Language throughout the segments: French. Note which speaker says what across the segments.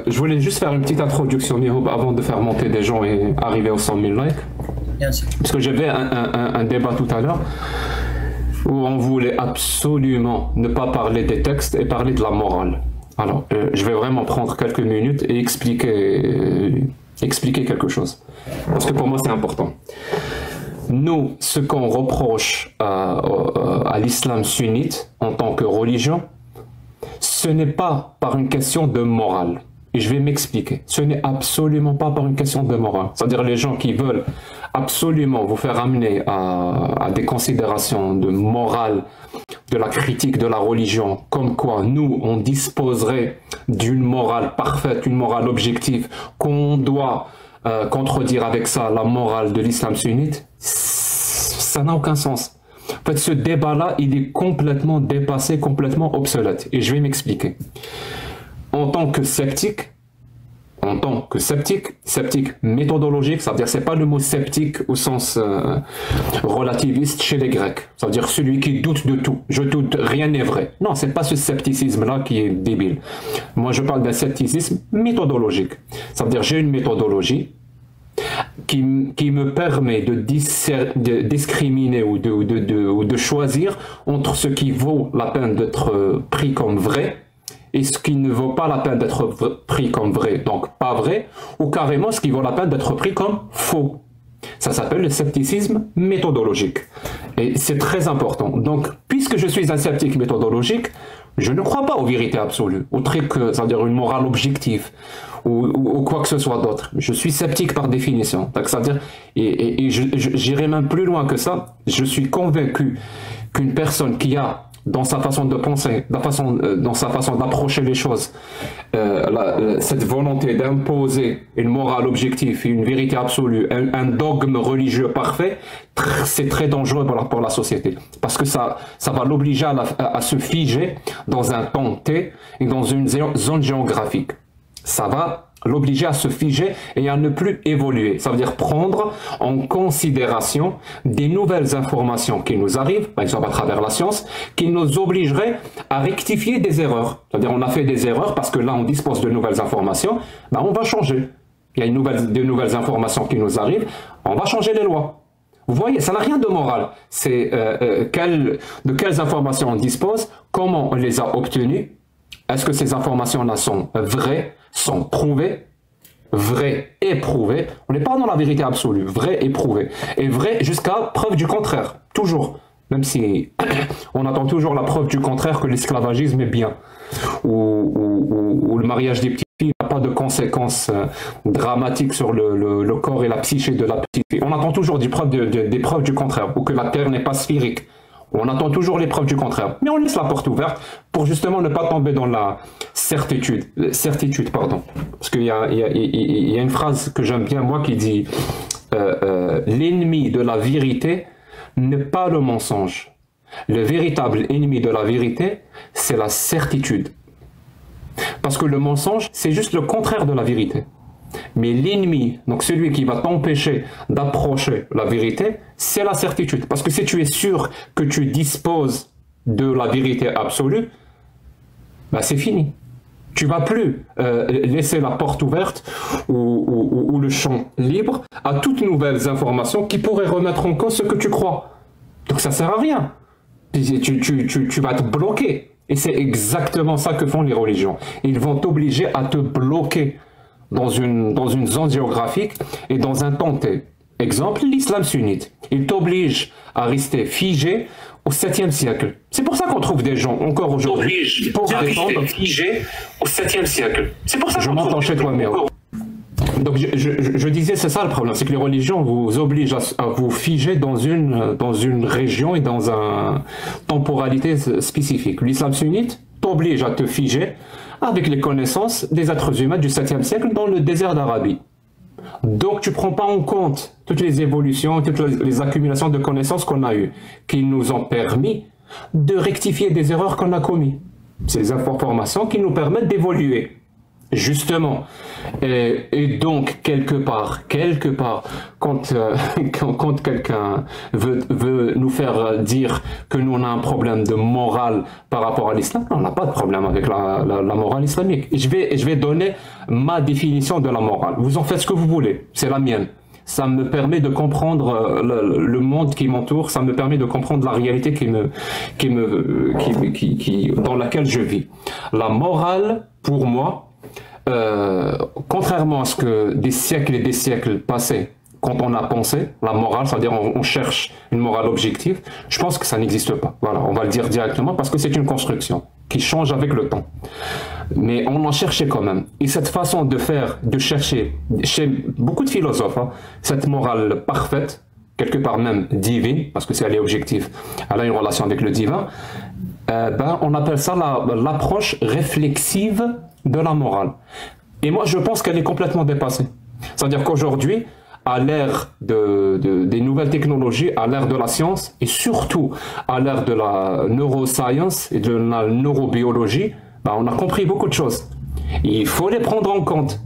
Speaker 1: je voulais juste faire une petite introduction, Mihoub, avant de faire monter des gens et arriver aux 100 000 likes.
Speaker 2: Bien sûr.
Speaker 1: Parce que j'avais un débat tout à l'heure où on voulait absolument ne pas parler des textes et parler de la morale. Alors, je vais vraiment prendre quelques minutes et expliquer quelque chose. Parce que pour moi, c'est important. Nous, ce qu'on reproche à l'islam sunnite en tant que religion, ce n'est pas par une question de morale. Et je vais m'expliquer. Ce n'est absolument pas par une question de morale. C'est-à-dire les gens qui veulent absolument vous faire amener à des considérations de morale, de la critique de la religion, comme quoi nous, on disposerait d'une morale parfaite, une morale objective, qu'on doit contredire avec ça la morale de l'islam sunnite, ça n'a aucun sens. En fait, ce débat-là, il est complètement dépassé, complètement obsolète. Et je vais m'expliquer. En tant que sceptique méthodologique, ça veut dire c'est pas le mot sceptique au sens relativiste chez les Grecs. Ça veut dire celui qui doute de tout. Je doute, rien n'est vrai. Non, c'est pas ce scepticisme-là qui est débile. Moi, je parle d'un scepticisme méthodologique. Ça veut dire j'ai une méthodologie qui me permet de discriminer ou de choisir entre ce qui vaut la peine d'être pris comme vrai et ce qui ne vaut pas la peine d'être pris comme vrai, donc pas vrai, ou carrément ce qui vaut la peine d'être pris comme faux. Ça s'appelle le scepticisme méthodologique. Et c'est très important. Donc, puisque je suis un sceptique méthodologique, je ne crois pas aux vérités absolues, aux trucs, c'est-à-dire une morale objective, ou quoi que ce soit d'autre. Je suis sceptique par définition. C'est-à-dire, et j'irai même plus loin que ça, je suis convaincu qu'une personne qui a dans sa façon de penser, dans sa façon d'approcher les choses, cette volonté d'imposer une morale objective, une vérité absolue, un dogme religieux parfait, c'est très dangereux pour la société. Parce que ça va l'obliger à se figer dans un temps T et dans une zone géographique. Ça va l'obliger à se figer et à ne plus évoluer. Ça veut dire prendre en considération des nouvelles informations qui nous arrivent, par exemple à travers la science, qui nous obligeraient à rectifier des erreurs. C'est-à-dire on a fait des erreurs parce que là on dispose de nouvelles informations, ben on va changer. Il y a de nouvelles informations qui nous arrivent, on va changer les lois. Vous voyez, ça n'a rien de moral. C'est de quelles informations on dispose, comment on les a obtenues, est-ce que ces informations-là sont vraies, sont prouvées, vraies et prouvées. On n'est pas dans la vérité absolue, vrai et prouvé. Et vrai jusqu'à preuve du contraire, toujours. Même si on attend toujours la preuve du contraire que l'esclavagisme est bien. Ou le mariage des petites filles n'a pas de conséquences dramatiques sur le corps et la psyché de la petite fille. On attend toujours des preuves du contraire, ou que la terre n'est pas sphérique. On attend toujours les preuves du contraire. Mais on laisse la porte ouverte pour justement ne pas tomber dans la certitude. Parce qu'il y a une phrase que j'aime bien, moi, qui dit l'ennemi de la vérité n'est pas le mensonge. Le véritable ennemi de la vérité, c'est la certitude. Parce que le mensonge, c'est juste le contraire de la vérité. Mais l'ennemi, donc celui qui va t'empêcher d'approcher la vérité, c'est la certitude. Parce que si tu es sûr que tu disposes de la vérité absolue, bah c'est fini. Tu ne vas plus laisser la porte ouverte ou le champ libre à toutes nouvelles informations qui pourraient remettre en cause ce que tu crois. Donc ça ne sert à rien. Tu vas te bloquer. Et c'est exactement ça que font les religions. Ils vont t'obliger à te bloquer dans une zone géographique et dans un temps T. Exemple, l'islam sunnite. Il t'oblige à rester figé au 7e siècle. C'est pour ça qu'on trouve des gens encore aujourd'hui pour défendre figé au 7e siècle. C'est pour ça je m'entends chez toi, mais donc je disais, c'est ça le problème, c'est que les religions vous obligent à vous figer dans une région et dans une temporalité spécifique. L'islam sunnite t'oblige à te figer avec les connaissances des êtres humains du 7e siècle dans le désert d'Arabie. Donc tu ne prends pas en compte toutes les évolutions, toutes les accumulations de connaissances qu'on a eues, qui nous ont permis de rectifier des erreurs qu'on a commises. C'est des informations qui nous permettent d'évoluer. Justement. Et donc, quelque part, quand, quand quelqu'un veut nous faire dire que nous on a un problème de morale par rapport à l'islam, on n'a pas de problème avec la morale islamique. Et je vais donner ma définition de la morale. Vous en faites ce que vous voulez, c'est la mienne. Ça me permet de comprendre le monde qui m'entoure, ça me permet de comprendre la réalité dans laquelle je vis. La morale, pour moi, contrairement à ce que des siècles et des siècles passés, quand on a pensé, la morale, c'est-à-dire on cherche une morale objective, je pense que ça n'existe pas. Voilà, on va le dire directement parce que c'est une construction qui change avec le temps. Mais on en cherchait quand même. Et cette façon de faire, de chercher, chez beaucoup de philosophes, hein, cette morale parfaite, quelque part même divine, parce que si elle est objective, elle a une relation avec le divin, on appelle ça l'approche réflexive de la morale. Et moi, je pense qu'elle est complètement dépassée. C'est-à-dire qu'aujourd'hui, à l'ère des nouvelles technologies, à l'ère de la science, et surtout à l'ère de la neuroscience et de la neurobiologie, on a compris beaucoup de choses. Et il faut les prendre en compte.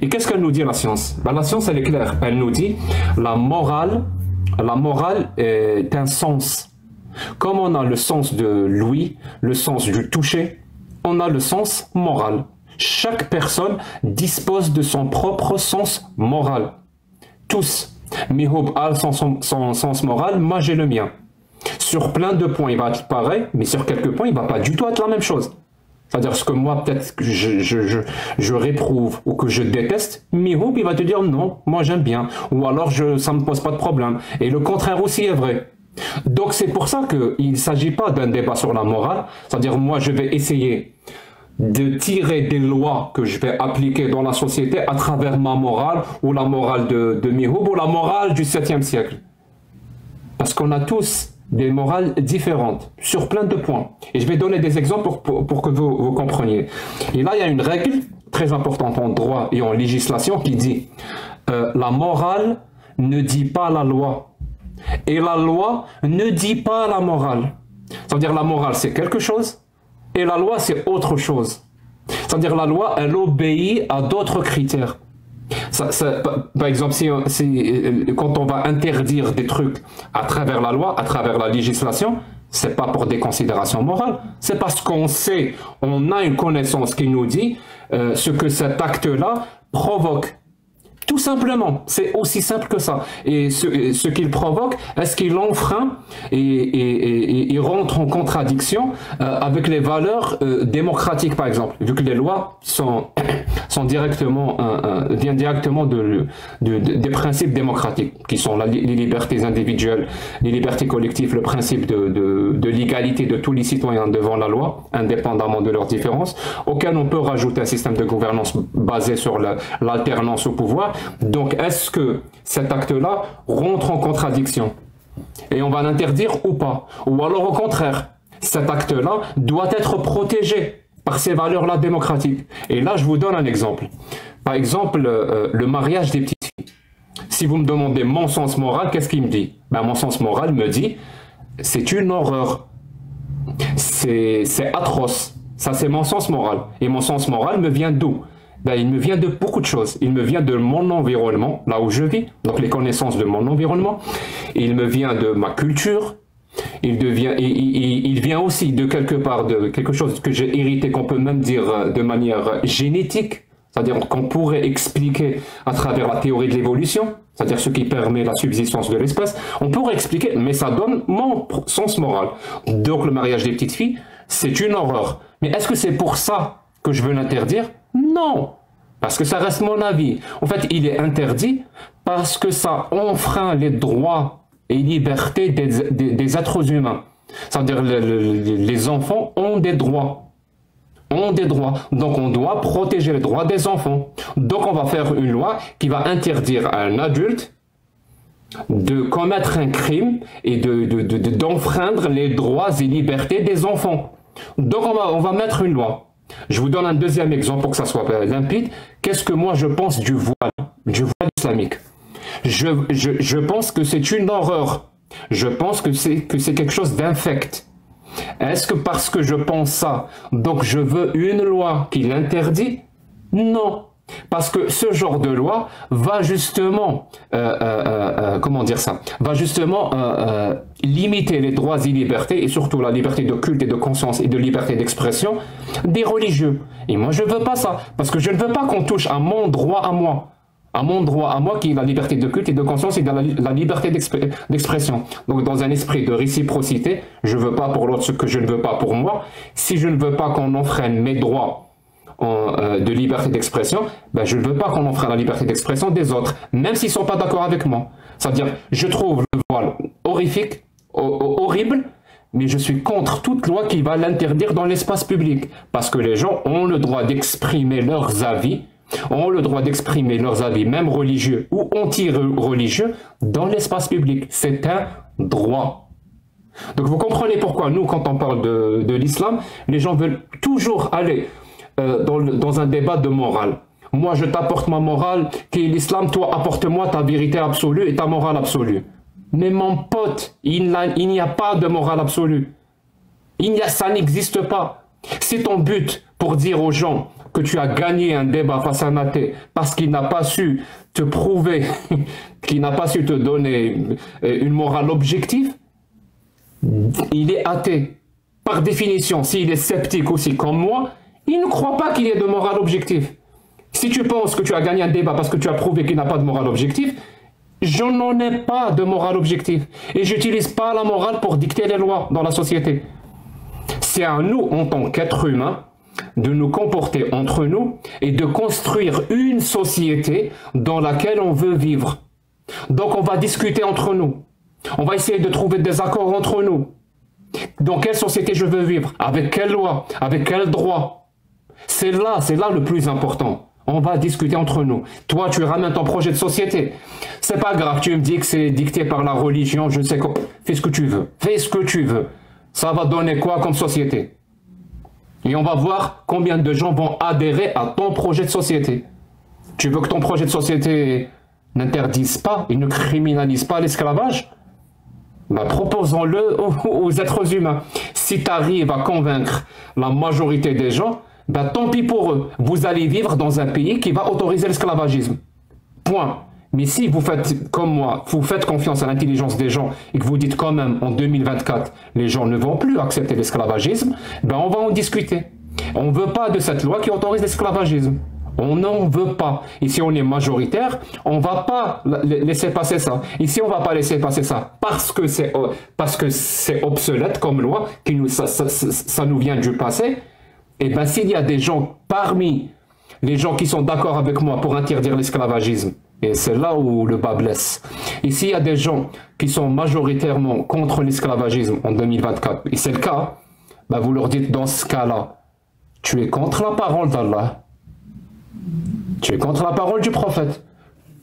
Speaker 1: Et qu'est-ce qu'elle nous dit, la science? La science, elle est claire. Elle nous dit la morale est un sens. Comme on a le sens de l'ouïe, le sens du toucher, on a le sens moral. Chaque personne dispose de son propre sens moral. Tous. Mihoub a son sens moral, moi j'ai le mien. Sur plein de points, il va être pareil, mais sur quelques points, il ne va pas du tout être la même chose. C'est-à-dire ce que moi, peut-être que je réprouve ou que je déteste, Mihoub, il va te dire non, moi j'aime bien. Ou alors ça ne me pose pas de problème. Et le contraire aussi est vrai. Donc c'est pour ça qu'il ne s'agit pas d'un débat sur la morale. C'est-à-dire moi je vais essayer de tirer des lois que je vais appliquer dans la société à travers ma morale ou la morale de Mihoub ou la morale du 7e siècle. Parce qu'on a tous des morales différentes sur plein de points. Et je vais donner des exemples pour que vous compreniez. Et là, il y a une règle très importante en droit et en législation qui dit la morale ne dit pas la loi. Et la loi ne dit pas la morale. C'est-à-dire la morale, c'est quelque chose. Et la loi, c'est autre chose. C'est-à-dire la loi, elle obéit à d'autres critères. Par exemple, quand on va interdire des trucs à travers la loi, à travers la législation, c'est pas pour des considérations morales. C'est parce qu'on sait, on a une connaissance qui nous dit ce que cet acte-là provoque. Tout simplement, c'est aussi simple que ça. Et ce qu'il provoque, est-ce qu'il enfreint et rentre en contradiction avec les valeurs démocratiques, par exemple, vu que les lois viennent directement des principes démocratiques, qui sont les libertés individuelles, les libertés collectives, le principe de l'égalité de tous les citoyens devant la loi, indépendamment de leurs différences, auquel on peut rajouter un système de gouvernance basé sur l'alternance au pouvoir. Donc, est-ce que cet acte-là rentre en contradiction? Et on va l'interdire ou pas? Ou alors, au contraire, cet acte-là doit être protégé par ces valeurs-là démocratiques. Et là, je vous donne un exemple. Par exemple, le mariage des petites filles. Si vous me demandez mon sens moral, qu'est-ce qu'il me dit? Mon sens moral me dit, c'est une horreur. C'est atroce. Ça, c'est mon sens moral. Et mon sens moral me vient d'où? Il me vient de beaucoup de choses. Il me vient de mon environnement, là où je vis, donc les connaissances de mon environnement. Il me vient de ma culture. Il vient aussi de quelque part de quelque chose que j'ai hérité, qu'on peut même dire de manière génétique, c'est-à-dire qu'on pourrait expliquer à travers la théorie de l'évolution, c'est-à-dire ce qui permet la subsistance de l'espèce. On pourrait expliquer, mais ça donne mon sens moral. Donc le mariage des petites filles, c'est une horreur. Mais est-ce que c'est pour ça que je veux l'interdire? Non, parce que ça reste mon avis. En fait, il est interdit parce que ça enfreint les droits et libertés des êtres humains. C'est-à-dire les enfants ont des droits. Donc on doit protéger les droits des enfants. Donc on va faire une loi qui va interdire à un adulte de commettre un crime et d'enfreindre les droits et libertés des enfants. Donc on va mettre une loi. Je vous donne un deuxième exemple pour que ça soit limpide. Qu'est-ce que moi je pense du voile islamique? Je pense que c'est une horreur. Je pense que c'est quelque chose d'infect. Est-ce que parce que je pense ça, donc je veux une loi qui l'interdit? Non. Parce que ce genre de loi va justement, comment dire ça, va justement limiter les droits et libertés, et surtout la liberté de culte et de conscience et de liberté d'expression des religieux. Et moi, je ne veux pas ça, parce que je ne veux pas qu'on touche à mon droit à moi. À mon droit à moi qui est la liberté de culte et de conscience et la liberté d'expression. Donc dans un esprit de réciprocité, je ne veux pas pour l'autre ce que je ne veux pas pour moi. Si je ne veux pas qu'on enfreine mes droits de liberté d'expression, ben je ne veux pas qu'on enfreine la liberté d'expression des autres, même s'ils ne sont pas d'accord avec moi. C'est-à-dire, je trouve le voile horrifique, horrible, mais je suis contre toute loi qui va l'interdire dans l'espace public. Parce que les gens ont le droit d'exprimer leurs avis, même religieux ou anti-religieux, dans l'espace public. C'est un droit. Donc vous comprenez pourquoi nous, quand on parle de l'islam, les gens veulent toujours aller dans un débat de morale. Moi, je t'apporte ma morale, qui est l'islam, toi, apporte-moi ta vérité absolue et ta morale absolue. Mais mon pote, il n'y a pas de morale absolue. Ça n'existe pas. C'est ton but pour dire aux gens que tu as gagné un débat face à un athée parce qu'il n'a pas su te prouver, qu'il n'a pas su te donner une morale objective, il est athée. Par définition, s'il est sceptique aussi comme moi, il ne croit pas qu'il y ait de morale objective. Si tu penses que tu as gagné un débat parce que tu as prouvé qu'il n'a pas de morale objective, je n'en ai pas de morale objective. Et je n'utilise pas la morale pour dicter les lois dans la société. C'est à nous, en tant qu'êtres humains, de nous comporter entre nous et de construire une société dans laquelle on veut vivre. Donc on va discuter entre nous. On va essayer de trouver des accords entre nous. Dans quelle société je veux vivre? Avec quelle loi? Avec quel droit? C'est là le plus important. On va discuter entre nous. Toi, tu ramènes ton projet de société. C'est pas grave, tu me dis que c'est dicté par la religion, je sais quoi. Fais ce que tu veux. Fais ce que tu veux. Ça va donner quoi comme société? Et on va voir combien de gens vont adhérer à ton projet de société. Tu veux que ton projet de société n'interdise pas et ne criminalise pas l'esclavage? Ben, proposons-le aux êtres humains. Si tu arrives à convaincre la majorité des gens, ben, tant pis pour eux. Vous allez vivre dans un pays qui va autoriser l'esclavagisme. Point. Mais si vous faites comme moi, vous faites confiance à l'intelligence des gens et que vous dites quand même en 2024, les gens ne vont plus accepter l'esclavagisme, ben on va en discuter. On ne veut pas de cette loi qui autorise l'esclavagisme. On n'en veut pas. Et si on est majoritaire, on ne va pas laisser passer ça. Ici, on ne va pas laisser passer ça parce que c'est obsolète comme loi, ça nous vient du passé. Et bien s'il y a des gens parmi les gens qui sont d'accord avec moi pour interdire l'esclavagisme, et c'est là où le bas blesse. Et s'il y a des gens qui sont majoritairement contre l'esclavagisme en 2024, et c'est le cas, ben vous leur dites dans ce cas-là, tu es contre la parole d'Allah. Tu es contre la parole du prophète.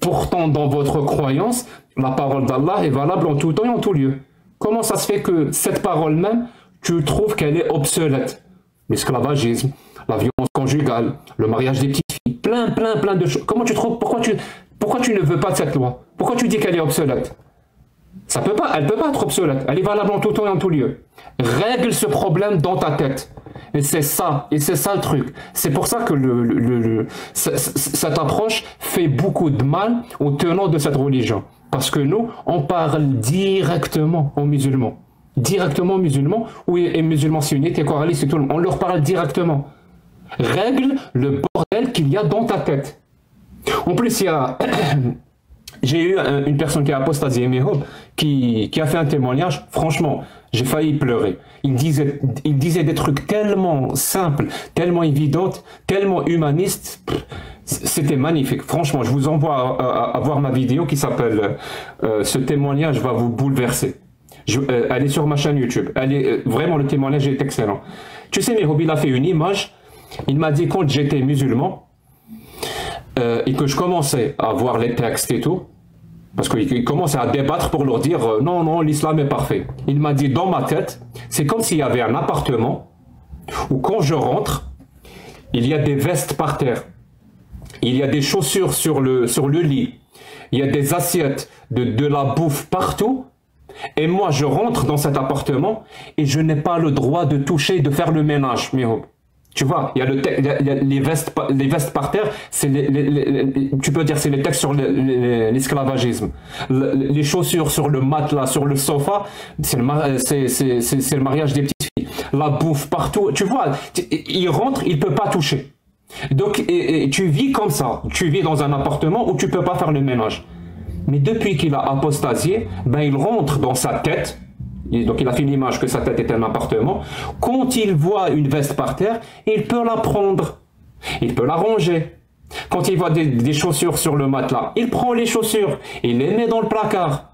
Speaker 1: Pourtant, dans votre croyance, la parole d'Allah est valable en tout temps et en tout lieu. Comment ça se fait que cette parole même, tu trouves qu'elle est obsolète? L'esclavagisme, la violence conjugale, le mariage des petites filles, plein de choses. Comment tu trouves, pourquoi tu ne veux pas de cette loi? Pourquoi tu dis qu'elle est obsolète? Elle ne peut pas être obsolète. Elle est valable en tout temps et en tout lieu. Règle ce problème dans ta tête. Et c'est ça le truc. C'est pour ça que cette approche fait beaucoup de mal aux tenants de cette religion. Parce que nous, on parle directement aux musulmans. Directement aux musulmans, ou les musulmans sunnites et coralistes et tout le monde. On leur parle directement. Règle le bordel qu'il y a dans ta tête. En plus, j'ai eu une personne qui a apostasié qui a fait un témoignage. Franchement, j'ai failli pleurer. Il disait des trucs tellement simples, tellement évidents, tellement humanistes. C'était magnifique. Franchement, je vous envoie à voir ma vidéo qui s'appelle ce témoignage va vous bouleverser. Elle est sur ma chaîne YouTube. Vraiment, le témoignage est excellent. Tu sais, Mihoub, il a fait une image. Il m'a dit quand j'étais musulman et que je commençais à voir les textes et tout, parce qu'il commençait à débattre pour leur dire non, l'islam est parfait. Il m'a dit dans ma tête, c'est comme s'il y avait un appartement où quand je rentre, il y a des vestes par terre, il y a des chaussures sur le lit, il y a des assiettes, de la bouffe partout. Et moi, je rentre dans cet appartement et je n'ai pas le droit de toucher, de faire le ménage, Mihoub. Tu vois, il y a, il y a les vestes par terre, c'est tu peux dire c'est les textes sur l'esclavagisme. Les chaussures sur le matelas, sur le sofa, c'est le mariage des petites filles. La bouffe partout, tu vois, il rentre, il peut pas toucher. Donc et tu vis comme ça, tu vis dans un appartement où tu peux pas faire le ménage. Mais depuis qu'il a apostasié, ben il rentre dans sa tête. Donc il a fait l'image que sa tête est un appartement. Quand il voit une veste par terre, il peut la prendre. Il peut la ranger. Quand il voit des chaussures sur le matelas, il prend les chaussures. Il les met dans le placard.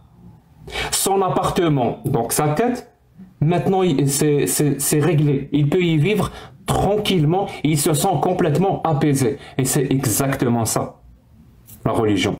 Speaker 1: Son appartement, donc sa tête, maintenant c'est réglé. Il peut y vivre tranquillement. Il se sent complètement apaisé. Et c'est exactement ça, la religion.